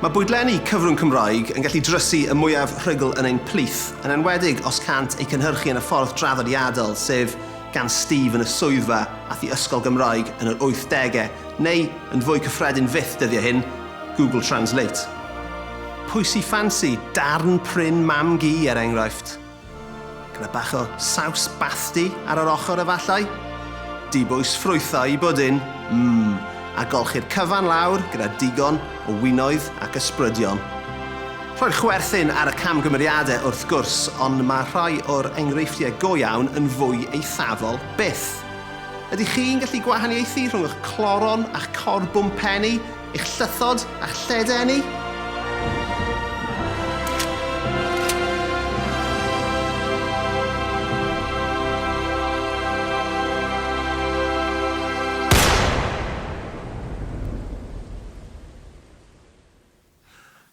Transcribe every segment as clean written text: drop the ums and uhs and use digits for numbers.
Mae bwydlenni cyfrwng Cymraeg yn gallu drysu y mwyaf rhugl yn ein plith, yn enwedig os cant ei cynhyrchu yn y ffordd draddodiadol, sef gan Steve yn y swyddfa ath i ysgol Gymraeg yn yr 80au, neu yn fwy cyffredin fyth dyddiau hyn, Google Translate. Pwy sy ffansi darn pryn mam gi er enghraifft? Gyda bach o saws bathdi ar yr ochr efallai? Dibwys ffrwythau i bwdyn, a golchi'r cyfan lawr gyda digon o winoedd ac ysbrydion. Rhoi'r chwerthin ar y camgymeriadau wrth gwrs, ond mae rhai o'r enghreifftiau go iawn yn fwy eithafol byth. Ydych chi'n gallu gwahaniaethu rhwng eich cloron a'ch corbwm penni, eich llythod a'ch lledenni?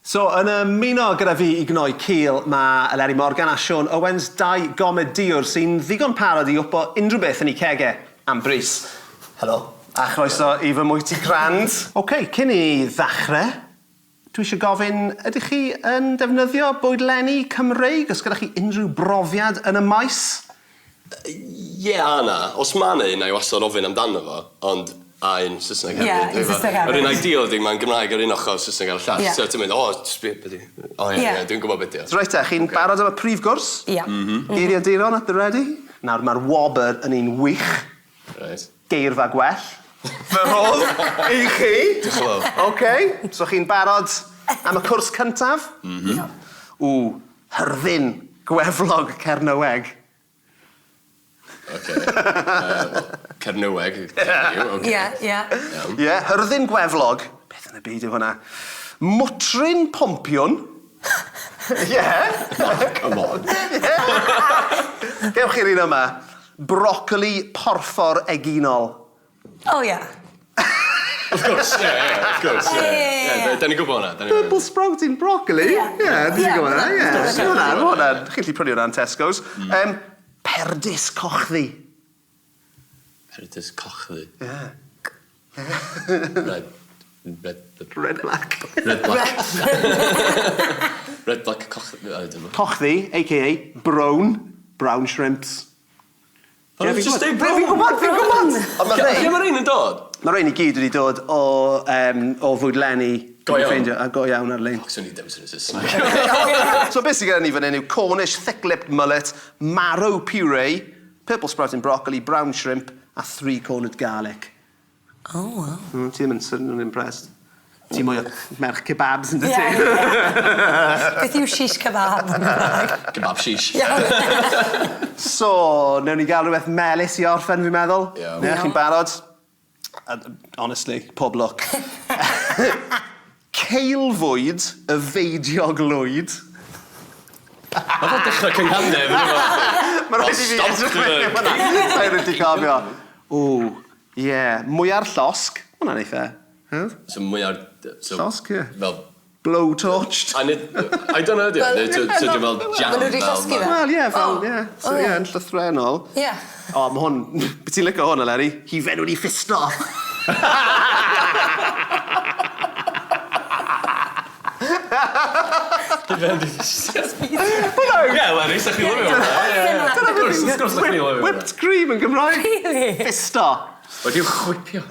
So, yn ymuno gyda fi i gnoi cil, mae Eleri Morgan a Siôn Owens, dau gomediwr sy'n ddigon parod i wpo unrhyw beth yn ei cegau am bris. Helo. A chroeso i fy mwyty grand. OK, cyn i ddechrau, dwi eisiau gofyn, ydych chi yn defnyddio bwydlenni Cymreig? Os gyda chi unrhyw brofiad yn y maes? Ie, Anna. Os ma' na un, na i wastad ofyn amdano fo, ond a'n Saesneg hefyd. Ie, Saesneg hefyd. Yr un ideal ydy, mae'n Gymraeg ar un ochr, Saesneg ar y llall. So ti'n mynd, dwi'n gwybod beth yw. Reit, chi'n barod am y prif gwrs? Ie. Geiriaduron at the ready? Nawr, mae'r wobr yn un wych. Right. Geirfa gwell. Fy rôl i chi. Diolch yn fawr. OK, so chi'n barod am y cwrs cyntaf? Hyrdyn gweflog Cernyweg. OK. Cernyweg. Ie. Hyrdyn gweflog. Beth yn y byd yw hwnna? Mwtrin pompiwn. Come on. Gewch chi'r un yma. Brocoli porffor eginol. O, ie. Of course, of course. Da ni'n gwybod hwnna. Purple sprouting broccoli? Ie, dwi'n gwybod hwnna. Hwnna, chi'n gallu prynu hwnna'n Tesco's. Perdys cochdi. Perdys cochdi? Ie. Red black. Red black. Red black cochdi. Cochdi, a.k.a. brown shrimps. Fi'n gwybod! Ond mae rhain yn dod? Mae rhain i gyd wedi dod o fwydlenni. Go iawn. A go iawn ar-lein. Swn i dewis yn y Saesneg. So beth sydd gyda ni fan hyn yw Cornish thick-lipped mullet, marrow puree, purple sprouting broccoli, brown shrimp a 3-cornered garlic. Oh, wow. Ti ddim yn sydyn impressed. Ti mwy o merch kebabs yn dyti. Beth yw shish kebab? Kebab shish. So, newn ni gael rhywbeth melys i orffen, fi'n meddwl. Ie, chi'n barod? Honestly, pob look. Ceilfwyd y feidiog lwyd. Mae fel dechrau cynghanedd. Mae'n rhaid i fi edrych mewn hwnna. Mae'n rhaid i cofio. Mwyar llosg. Hwna'n eitha. So mwyar... Llosg, ie. Fel... Blow-torched. I don't know, so dwi'n fel jam. Maen nhw wedi llosgu fe? Wel, ie, fel, ie. So, ie, yn llythrenol. Ie. O, mae hwn... Beth ti'n licio hwn, Eleri? Hifen wedi ffisto. Eleri, sa'ch chi'n lyfio hwnna. Whipped cream yn Gymraeg. Really? Ffisto. Wedi'w chwipio.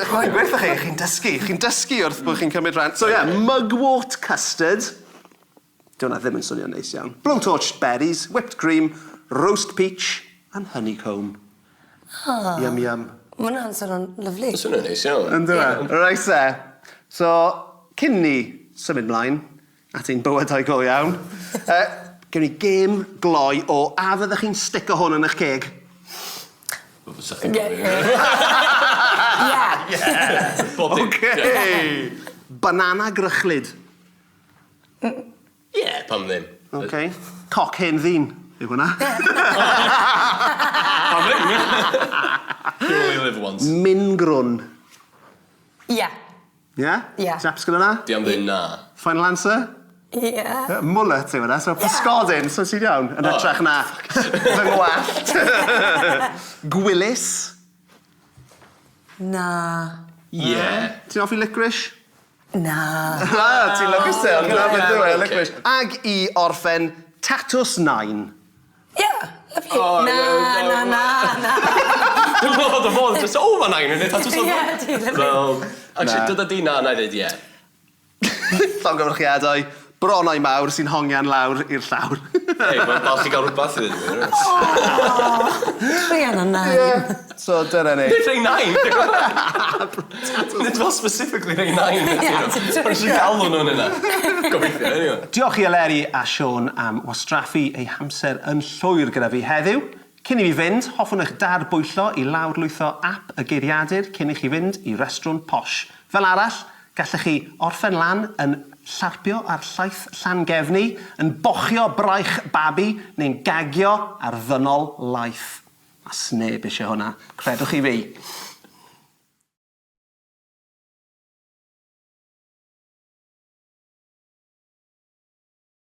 Gweithio chi, chi'n dysgu. Chi'n dysgu wrth bod chi'n cymryd rhan. So, mugwort custard. Dyna ddim yn swnio'n neis iawn. Blow-torched berries, whipped cream, roast peach, and honeycomb. Yum, yum. Mae hwnna'n swnio'n lyflu. Swn i'n neis iawn. Ynddo. Reit e. So, cyn ni symud mlaen at ein bywydau go iawn, gewn ni gêm gloi o a fyddech chi'n stico hwn yn eich ceg. OK. Banana grychlyd. Ie, pam ddim. OK. Coc hen ddyn. Yw hwnna. Pam ddim. You only live once. Mingrwn. Ie. Ie? Ie. Chaps gyda na? Di am ddyn na. Final answer? Ie. Mullet yw hwnna, so pysgodyn, so sy'n iawn, yn hytrach na fy ngwallt. Gwylus. Na. Ie. Ti'n offi licorice? Na. Ti'n lwcus te, ond na beth yw e, lwcus. Ag I orffen Tatws 9. Ie, lyflu. Na. Dwi'n meddwl bod y fod, just, o, mae'n ein, neu tatws o Ie, ti, lyflu. Wel, actually, dyda di na i ddweud ie. Llongyfarchiadau, bronau mawr sy'n hongian lawr i'r llawr. Hei, mae'n balch i gael rhywbeth i ddweud. Dwi yn yna. So, dyna ni. Nid rei nain. Nid fel specifically rei nain. Mae'n eisiau galw nhw'n yna. Gobeithio, anyway. Diolch I Eleri a Siôn am wastraffu eu hamser yn llwyr gyda fi heddiw. Cyn I fi fynd, hoffwn eich darbwyllo I lawrlwytho ap y geiriadur cyn I chi fynd I restrwn posh. Fel arall, gallech chi orffen lan yn llarpio ar llaeth Llangefni, yn bochio braich babi neu'n gagio ar ddynol laeth. A sneb eisiau hwnna. Credwch I fi.